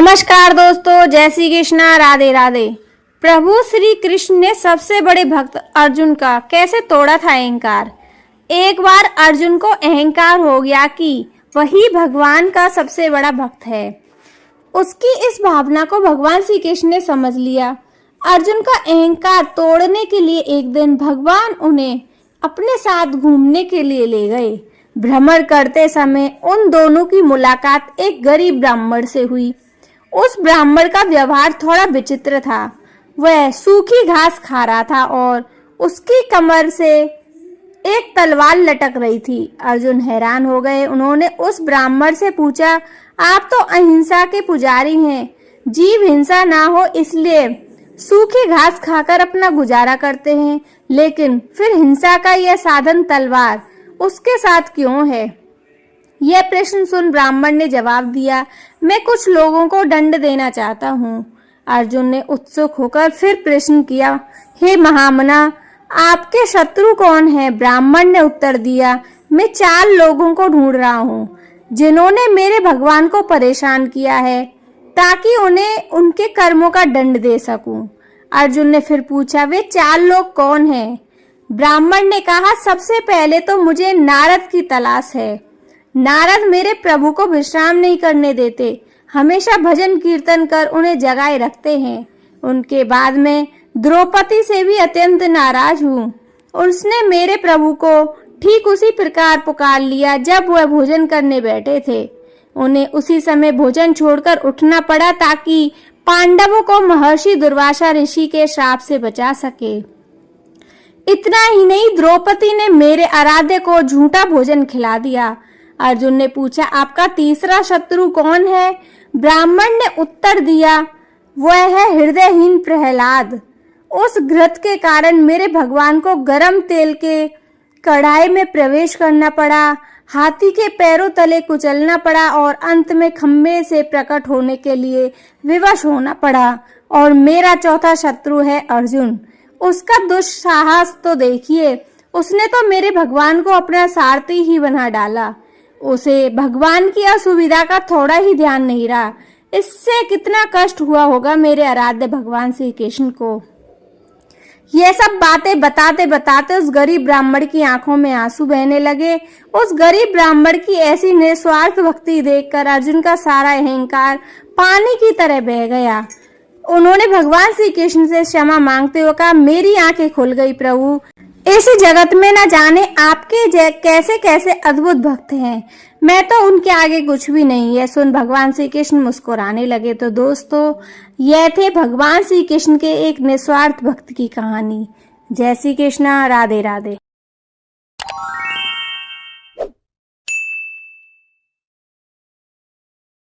नमस्कार दोस्तों, जय श्री कृष्णा, राधे राधे। प्रभु श्री कृष्ण ने सबसे बड़े भक्त अर्जुन का कैसे तोड़ा था अहंकार। एक बार अर्जुन को अहंकार हो गया कि वही भगवान का सबसे बड़ा भक्त है। उसकी इस भावना को भगवान श्री कृष्ण ने समझ लिया। अर्जुन का अहंकार तोड़ने के लिए एक दिन भगवान उन्हें अपने साथ घूमने के लिए ले गए। भ्रमण करते समय उन दोनों की मुलाकात एक गरीब ब्राह्मण से हुई। उस ब्राह्मण का व्यवहार थोड़ा विचित्र था। वह सूखी घास खा रहा था और उसकी कमर से एक तलवार लटक रही थी। अर्जुन हैरान हो गए। उन्होंने उस ब्राह्मण से पूछा, आप तो अहिंसा के पुजारी हैं, जीव हिंसा ना हो इसलिए सूखी घास खाकर अपना गुजारा करते हैं, लेकिन फिर हिंसा का यह साधन तलवार उसके साथ क्यों है? यह प्रश्न सुन ब्राह्मण ने जवाब दिया, मैं कुछ लोगों को दंड देना चाहता हूँ। अर्जुन ने उत्सुक होकर फिर प्रश्न किया, हे महामना, आपके शत्रु कौन है? ब्राह्मण ने उत्तर दिया, मैं 4 लोगों को ढूंढ रहा हूँ जिन्होंने मेरे भगवान को परेशान किया है, ताकि उन्हें उनके कर्मों का दंड दे सकूं। अर्जुन ने फिर पूछा, वे 4 लोग कौन हैं? ब्राह्मण ने कहा, सबसे पहले तो मुझे नारद की तलाश है। नारद मेरे प्रभु को विश्राम नहीं करने देते, हमेशा भजन कीर्तन कर उन्हें जगाए रखते हैं। उनके बाद मैं द्रौपदी से भी अत्यंत नाराज हूँ। उसने मेरे प्रभु को ठीक उसी प्रकार पुकार लिया जब वह भोजन करने बैठे थे। उन्हें उसी समय भोजन छोड़कर उठना पड़ा ताकि पांडवों को महर्षि दुर्वासा ऋषि के श्राप से बचा सके। इतना ही नहीं, द्रौपदी ने मेरे आराध्य को झूठा भोजन खिला दिया। अर्जुन ने पूछा, आपका तीसरा शत्रु कौन है? ब्राह्मण ने उत्तर दिया, वह है हृदयहीन प्रहलाद। उस घृत के कारण मेरे भगवान को गर्म तेल के कढ़ाई में प्रवेश करना पड़ा, हाथी के पैरों तले कुचलना पड़ा और अंत में खम्भे से प्रकट होने के लिए विवश होना पड़ा। और मेरा चौथा शत्रु है अर्जुन। उसका दुस्साहस तो देखिए, उसने तो मेरे भगवान को अपना सारथी ही बना डाला। उसे भगवान की असुविधा का थोड़ा ही ध्यान नहीं रहा। इससे कितना कष्ट हुआ होगा मेरे आराध्य भगवान श्री कृष्ण को। यह सब बातें बताते बताते उस गरीब ब्राह्मण की आंखों में आंसू बहने लगे। उस गरीब ब्राह्मण की ऐसी निस्वार्थ भक्ति देखकर अर्जुन का सारा अहंकार पानी की तरह बह गया। उन्होंने भगवान श्री कृष्ण से क्षमा मांगते हुए कहा, मेरी आंखें खुल गई प्रभु, इस जगत में न जाने आपके कैसे कैसे अद्भुत भक्त हैं, मैं तो उनके आगे कुछ भी नहीं। यह सुन भगवान श्री कृष्ण मुस्कुराने लगे। तो दोस्तों, यह थे भगवान श्री कृष्ण के एक निस्वार्थ भक्त की कहानी। जय श्री कृष्णा, राधे राधे।